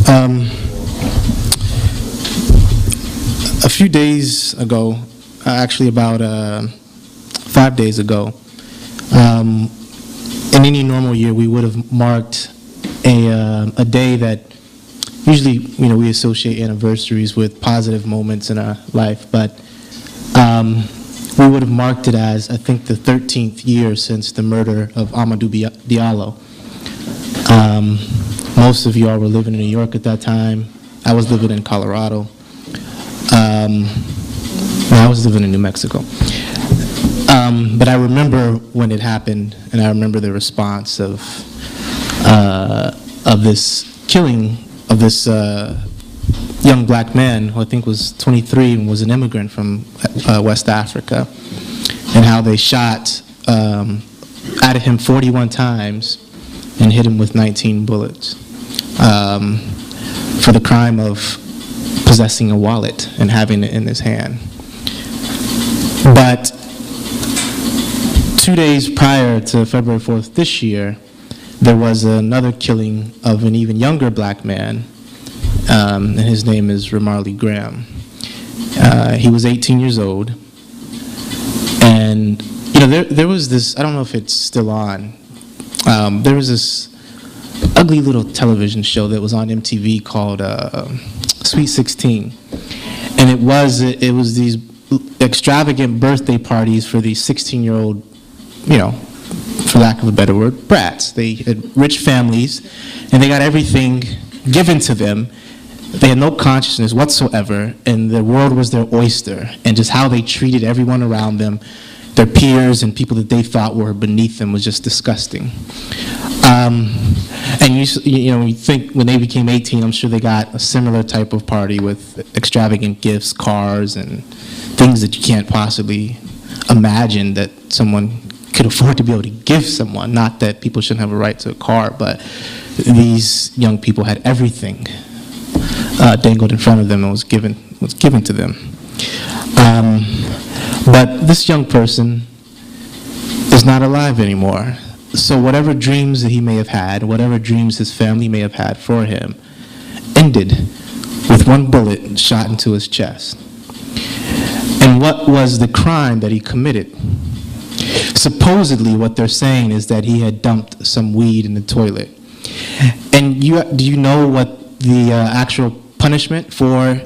Um, a few days ago, actually about 5 days ago, in any normal year, we would have marked a day that usually, we associate anniversaries with positive moments in our life, but we would have marked it as, I think, the 13th year since the murder of Amadou Diallo. Most of you all were living in New York at that time. I was living in Colorado. I was living in New Mexico. But I remember when it happened, and I remember the response of this killing of this young black man who I think was 23 and was an immigrant from West Africa, and how they shot at him 41 times and hit him with 19 bullets for the crime of possessing a wallet and having it in his hand. But 2 days prior to February 4th this year, there was another killing of an even younger black man, and his name is Ramarley Graham. He was 18 years old, and there was this, I don't know if it's still on, there was this ugly little television show that was on MTV called Sweet 16, and it was these extravagant birthday parties for these 16-year-old, for lack of a better word, brats. They had rich families, and they got everything given to them. They had no consciousness whatsoever, and the world was their oyster, and just how they treated everyone around them, their peers and people that they thought were beneath them, was just disgusting. And you think when they became 18, I'm sure they got a similar type of party with extravagant gifts, cars, and things that you can't possibly imagine that someone could afford to be able to give someone. Not that people shouldn't have a right to a car, but these young people had everything dangled in front of them and was given to them. But this young person is not alive anymore. So whatever dreams that he may have had, whatever dreams his family may have had for him, ended with one bullet shot into his chest. And what was the crime that he committed? Supposedly, what they're saying is that he had dumped some weed in the toilet. And do you know what the actual punishment for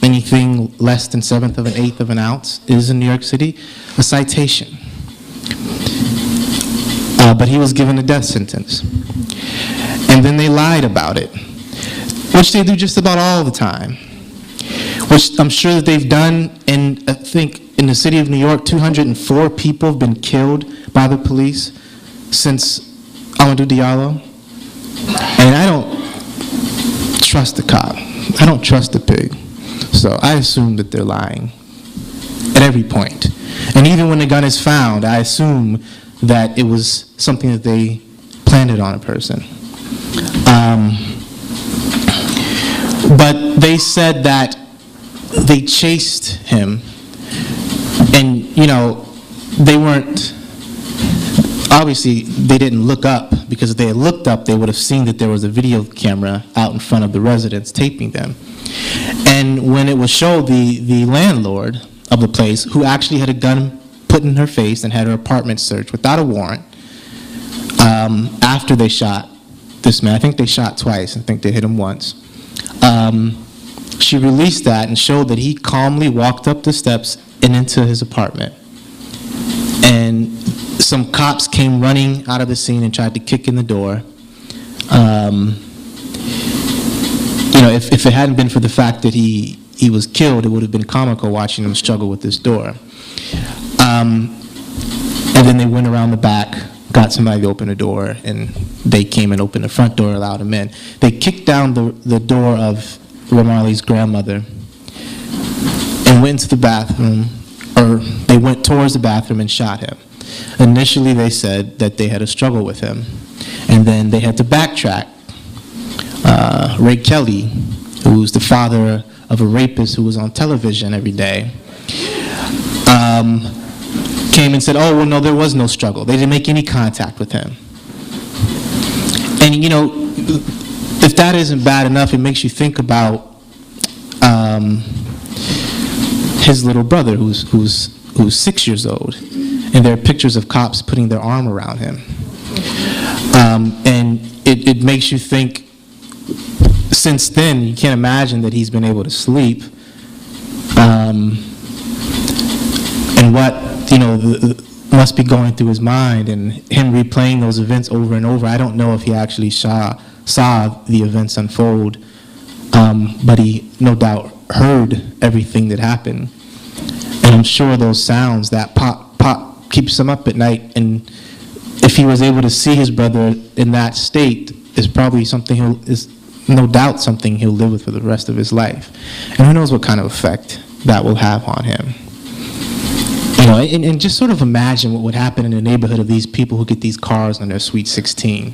anything less than 1/7 of an eighth of an ounce is in New York City? A citation. But he was given a death sentence. And then they lied about it, which they do just about all the time, which I'm sure that they've done. And I think in the city of New York, 204 people have been killed by the police since Amadou Diallo. And I don't trust the cop. I don't trust the pig. So I assume that they're lying at every point. And even when the gun is found, I assume that it was something that they planted on a person. But they said that they chased him, and they weren't, obviously they didn't look up, because if they had looked up, they would have seen that there was a video camera out in front of the residence taping them. And when it was showed, the landlord of the place, who actually had a gun put in her face and had her apartment searched without a warrant, after they shot this man, I think they shot twice, I think they hit him once, she released that and showed that he calmly walked up the steps and into his apartment. And some cops came running out of the scene and tried to kick in the door. If it hadn't been for the fact that he was killed, it would have been comical watching him struggle with this door. And then they went around the back, got somebody to open the door, and they came and opened the front door, allowed him in. They kicked down the door of Ramarley's grandmother and went into the bathroom, or they went towards the bathroom and shot him. Initially, they said that they had a struggle with him, and then they had to backtrack. Ray Kelly, who's the father of a rapist who was on television every day, came and said, oh, well, no, there was no struggle. They didn't make any contact with him. And, if that isn't bad enough, it makes you think about his little brother, who's 6 years old, and there are pictures of cops putting their arm around him. And it makes you think, since then, you can't imagine that he's been able to sleep. And what, must be going through his mind, and him replaying those events over and over. I don't know if he actually saw the events unfold, but he no doubt heard everything that happened. And I'm sure those sounds, that pop, pop, keeps him up at night. And if he was able to see his brother in that state, is probably something no doubt something he'll live with for the rest of his life. And who knows what kind of effect that will have on him. And just sort of imagine what would happen in the neighborhood of these people who get these cars on their Sweet 16.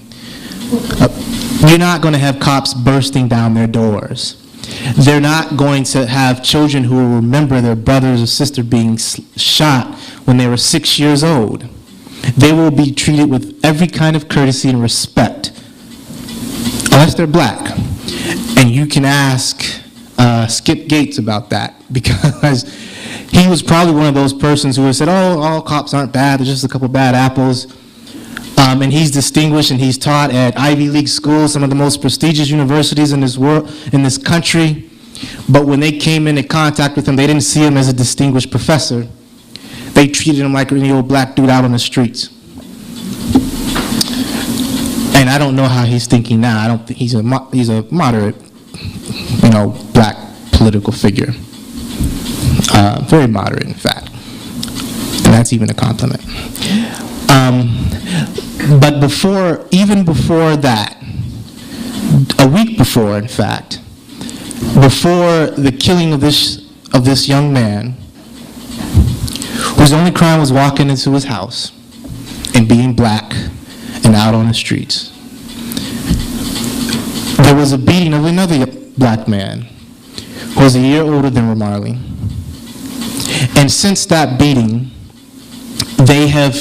You're not going to have cops bursting down their doors. They're not going to have children who will remember their brothers or sister being shot when they were 6 years old. They will be treated with every kind of courtesy and respect, unless they're black. And you can ask Skip Gates about that, because he was probably one of those persons who would have said, oh, all cops aren't bad, there's just a couple bad apples. And he's distinguished, and he's taught at Ivy League schools, some of the most prestigious universities in this world, in this country. But when they came into contact with him, they didn't see him as a distinguished professor. They treated him like any old black dude out on the streets. And I don't know how he's thinking now. I don't think he's a moderate, black political figure. Very moderate, in fact. And that's even a compliment. But even before that, a week before, in fact, before the killing of this young man, whose only crime was walking into his house and being black and out on the streets, there was a beating of another black man who was a year older than Ramarley. And since that beating, they have